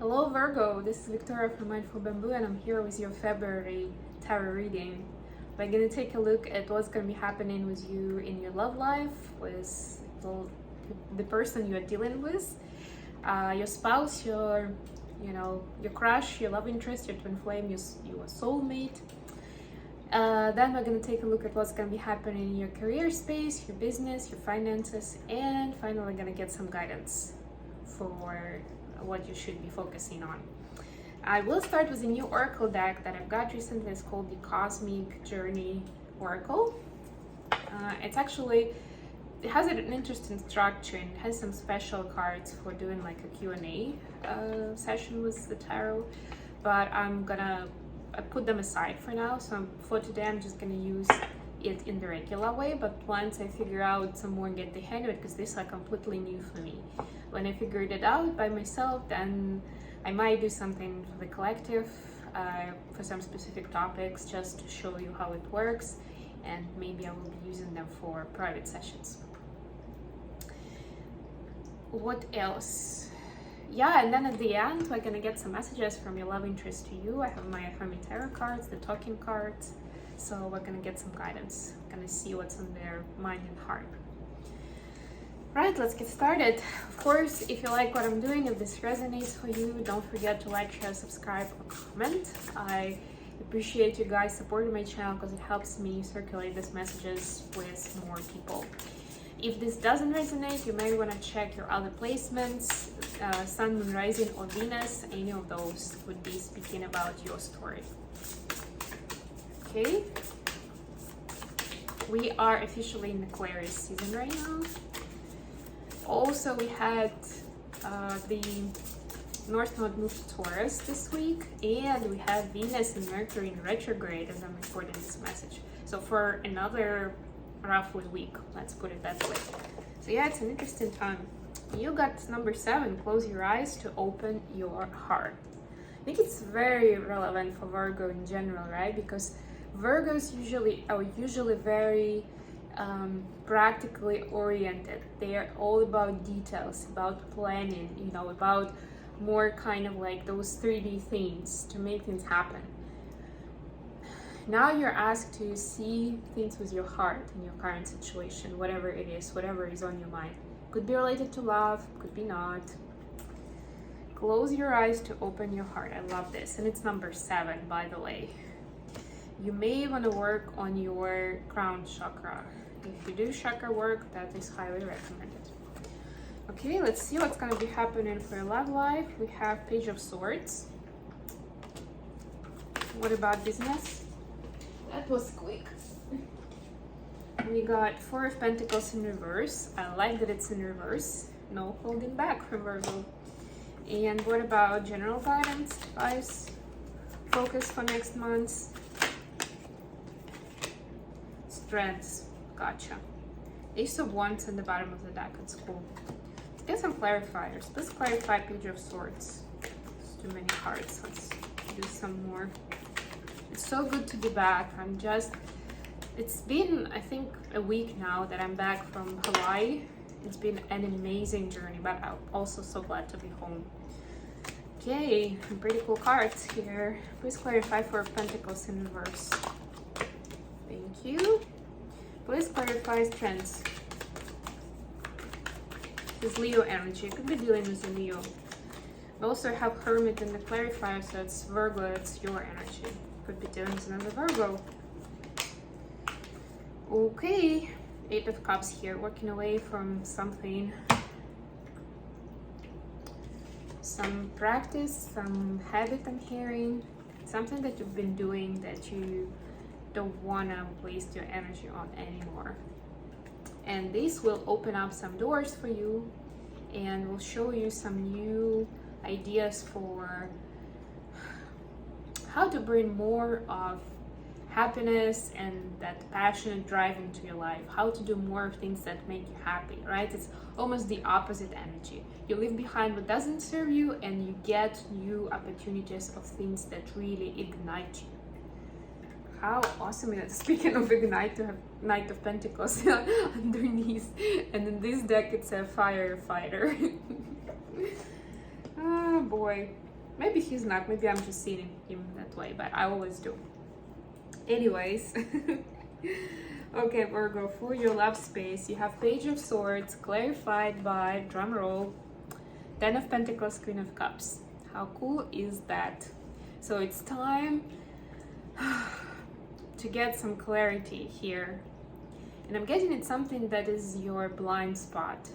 Hello Virgo, this is Victoria from Mindful Bamboo and I'm here with your February tarot reading. We're going to take a look at what's going to be happening with you in your love life, with the person you're dealing with, your spouse, your crush, your love interest, your twin flame, your soulmate. Then we're going to take a look at what's going to be happening in your career space, your business, your finances, and finally we're going to get some guidance for what you should be focusing on. I will start with a new oracle deck that I've got recently. It's called the Cosmic Journey Oracle. It has an interesting structure and it has some special cards for doing like a Q&A session with the tarot, but I'm gonna put them aside for now. So for today I'm just gonna use it in the regular way, but once I figure out some more and get the hang of it, because these are completely new for me. When I figured it out by myself, then I might do something for the collective, for some specific topics, just to show you how it works, and maybe I will be using them for private sessions. What else? Yeah, and then at the end we're gonna get some messages from your love interest to you. I have my Affirming Tarot cards, the talking cards, so we're gonna get some guidance. Gonna see what's on their mind and heart. Right, let's get started. Of course, if you like what I'm doing, if this resonates for you, don't forget to like, share, subscribe, or comment. I appreciate you guys supporting my channel because it helps me circulate these messages with more people. If this doesn't resonate, you may want to check your other placements, Sun, Moon, Rising, or Venus. Any of those would be speaking about your story. Okay, we are officially in Aquarius season right now. Also, we had the North Node move to Taurus this week, and we have Venus and Mercury in retrograde as I'm recording this message. So for another roughly week, let's put it that way. So yeah, it's an interesting time. You got number 7, close your eyes to open your heart. I think it's very relevant for Virgo in general, right? Because Virgos are usually very practically oriented. They are all about details, about planning, about more kind of like those 3D things to make things happen. Now you're asked to see things with your heart in your current situation, whatever it is, whatever is on your mind. Could be related to love, could be not. Close your eyes to open your heart. I love this. And it's number 7, by the way. You may want to work on your crown chakra. If you do chakra work, that is highly recommended. Okay, let's see what's going to be happening for your love life. We have Page of Swords. What about business? That was quick. We got 4 of Pentacles in reverse. I like that it's in reverse. No holding back from Virgo. And what about general guidance, advice, focus for next month? Strengths. Gotcha. Ace of Wands at the bottom of the deck. It's cool. Let's get some clarifiers. Let's clarify Page of Swords. It's too many cards. Let's do some more. It's so good to be back. It's been, I think, a week now that I'm back from Hawaii. It's been an amazing journey, but I'm also so glad to be home. Okay, some pretty cool cards here. Please clarify 4 of Pentacles in reverse. Thank you. Please clarify strengths. This Leo energy. You could be dealing with a Leo. We also have Hermit in the clarifier, so it's Virgo, it's your energy. Could be dealing with another Virgo. Okay, 8 of Cups here, working away from something. Some practice, some habit I'm hearing. Something that you've been doing that you don't want to waste your energy on anymore. And this will open up some doors for you and will show you some new ideas for how to bring more of happiness and that passionate drive into your life, how to do more of things that make you happy, right? It's almost the opposite energy. You leave behind what doesn't serve you and you get new opportunities of things that really ignite you. How awesome is it? Speaking of ignite, to have Knight of Pentacles underneath, and in this deck it's a firefighter. Oh boy. Maybe he's not, maybe I'm just seeing him that way, but I always do. Anyways, okay, Virgo, for your love space, you have Page of Swords, clarified by, drumroll, Ten of Pentacles, Queen of Cups. How cool is that? So it's time to get some clarity here. And I'm getting it's something that is your blind spot,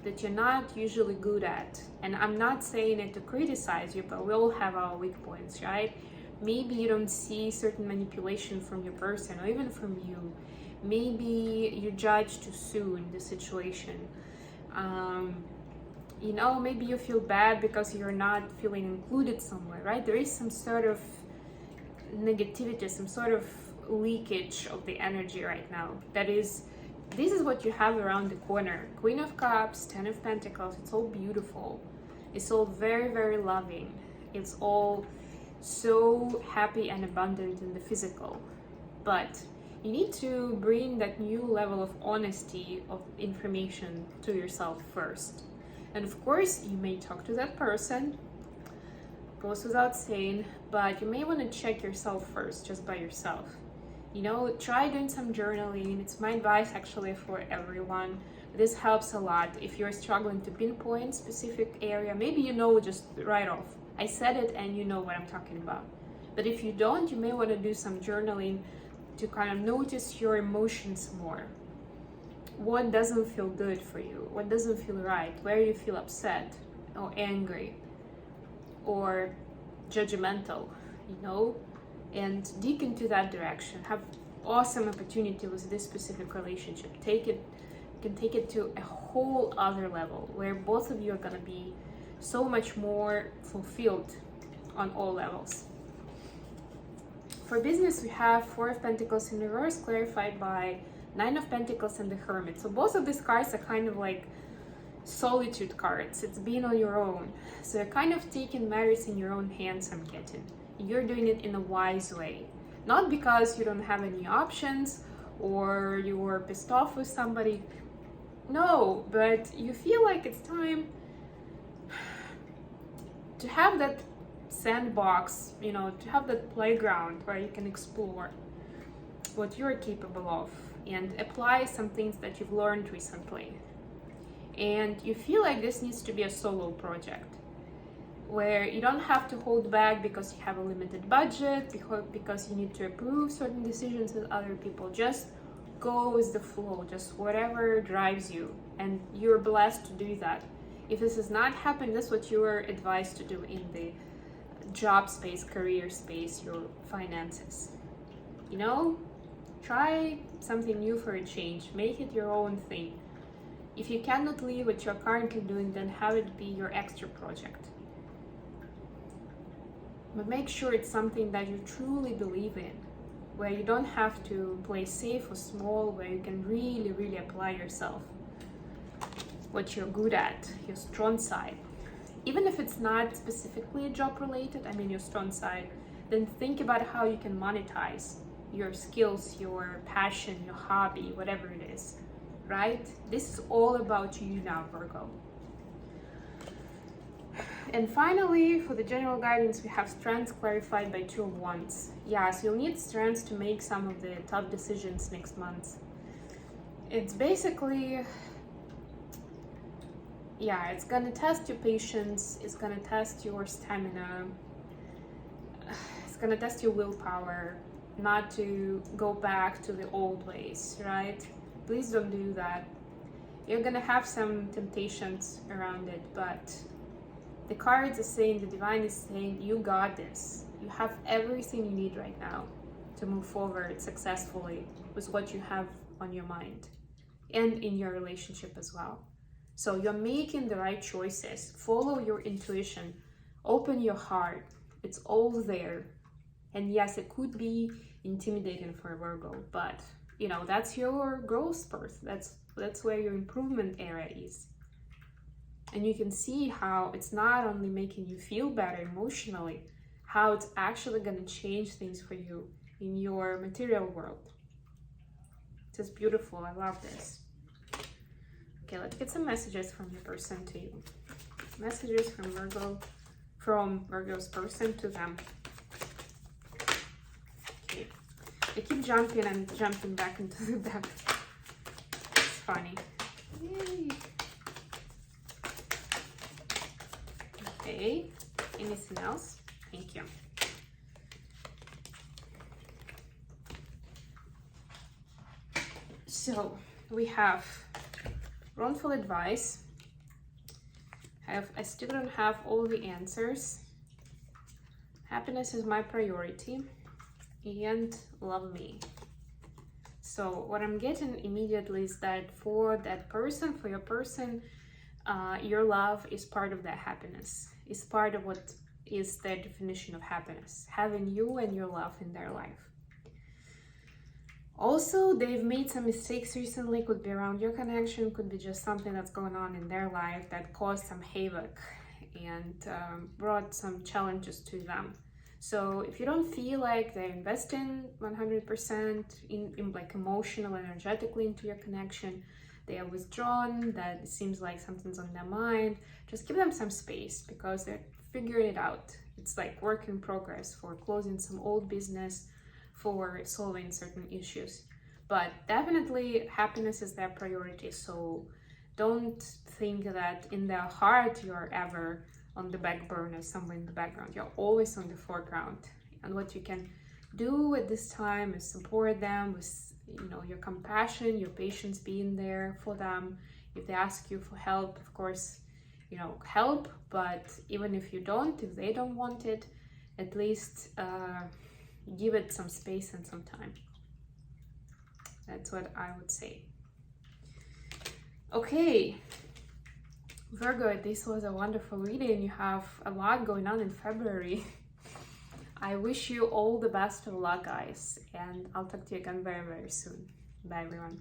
that you're not usually good at. And I'm not saying it to criticize you, but we all have our weak points, right? Maybe you don't see certain manipulation from your person or even from you. Maybe you judge too soon the situation. You know, maybe you feel bad because you're not feeling included somewhere, right? There is some sort of negativity, some sort of leakage of the energy right now. This is what you have around the corner. Queen of Cups, Ten of Pentacles, it's all beautiful. It's all very, very loving. It's all so happy and abundant in the physical. But you need to bring that new level of honesty of information to yourself first. And of course, you may talk to that person, goes without saying, but you may want to check yourself first, just by yourself. You know, try doing some journaling. It's my advice actually for everyone. This helps a lot if you're struggling to pinpoint specific area. Maybe you know just right off. I said it and you know what I'm talking about. But if you don't, you may want to do some journaling to kind of notice your emotions more. What doesn't feel good for you? What doesn't feel right? Where you feel upset or angry or judgmental, you know? And dig into that direction. Have awesome opportunity with this specific relationship. You can take it to a whole other level where both of you are gonna be so much more fulfilled on all levels. For business, we have Four of Pentacles in reverse, clarified by Nine of Pentacles and the Hermit. So both of these cards are kind of like solitude cards. It's being on your own. So you're kind of taking matters in your own hands, I'm getting. You're doing it in a wise way. Not because you don't have any options or you were pissed off with somebody. No, but you feel like it's time to have that sandbox, you know, to have that playground where you can explore what you're capable of and apply some things that you've learned recently. And you feel like this needs to be a solo project where you don't have to hold back because you have a limited budget, because you need to approve certain decisions with other people. Just go with the flow, just whatever drives you, and you're blessed to do that. If this is not happening, that's what you are advised to do in the job space, career space, your finances. You know, try something new for a change, make it your own thing. If you cannot leave what you're currently doing, then have it be your extra project. But make sure it's something that you truly believe in, where you don't have to play safe or small, where you can really, really apply yourself, what you're good at, your strong side. Even if it's not specifically job related, I mean your strong side, then think about how you can monetize your skills, your passion, your hobby, whatever it is, right? This is all about you now, Virgo. And finally, for the general guidance, we have strength clarified by Two of Wands. Yeah, so you'll need strength to make some of the tough decisions next month. It's basically, yeah, it's gonna test your patience, it's gonna test your stamina, it's gonna test your willpower, not to go back to the old ways, right? Please don't do that. You're gonna have some temptations around it, but the cards are saying, the divine is saying, you got this. You have everything you need right now to move forward successfully with what you have on your mind and in your relationship as well. So you're making the right choices. Follow your intuition. Open your heart. It's all there. And yes, it could be intimidating for a Virgo, but you know, that's your growth spurt. That's where your improvement area is. And you can see how it's not only making you feel better emotionally, how it's actually going to change things for you in your material world. It's just beautiful. I love this. Okay, let's get some messages from your person to you. Messages from Virgo from Virgo's person to them. Okay, I keep jumping and jumping back into the deck. It's funny. Yay. Okay, anything else? Thank you. So we have wrongful advice. I still don't have all the answers. Happiness is my priority, and love me. So what I'm getting immediately is that for that person, for your person, your love is part of that happiness. It's part of what is their definition of happiness, having you and your love in their life. Also, they've made some mistakes recently, could be around your connection, could be just something that's going on in their life that caused some havoc and brought some challenges to them. So if you don't feel like they're investing 100% in like emotional, energetically into your connection, they are withdrawn, that it seems like something's on their mind, just give them some space because they're figuring it out. It's like work in progress for closing some old business, for solving certain issues. But definitely happiness is their priority, so don't think that in their heart you're ever on the back burner, somewhere in the background. You're always on the foreground, and what you can do at this time is support them with, you know, your compassion, your patience, being there for them. If they ask you for help, of course, you know, help, but even if you don't, if they don't want it, at least give it some space and some time. That's what I would say. Okay, Virgo, this was a wonderful reading. You have a lot going on in February. I wish you all the best of luck, guys, and I'll talk to you again very, very soon. Bye, everyone.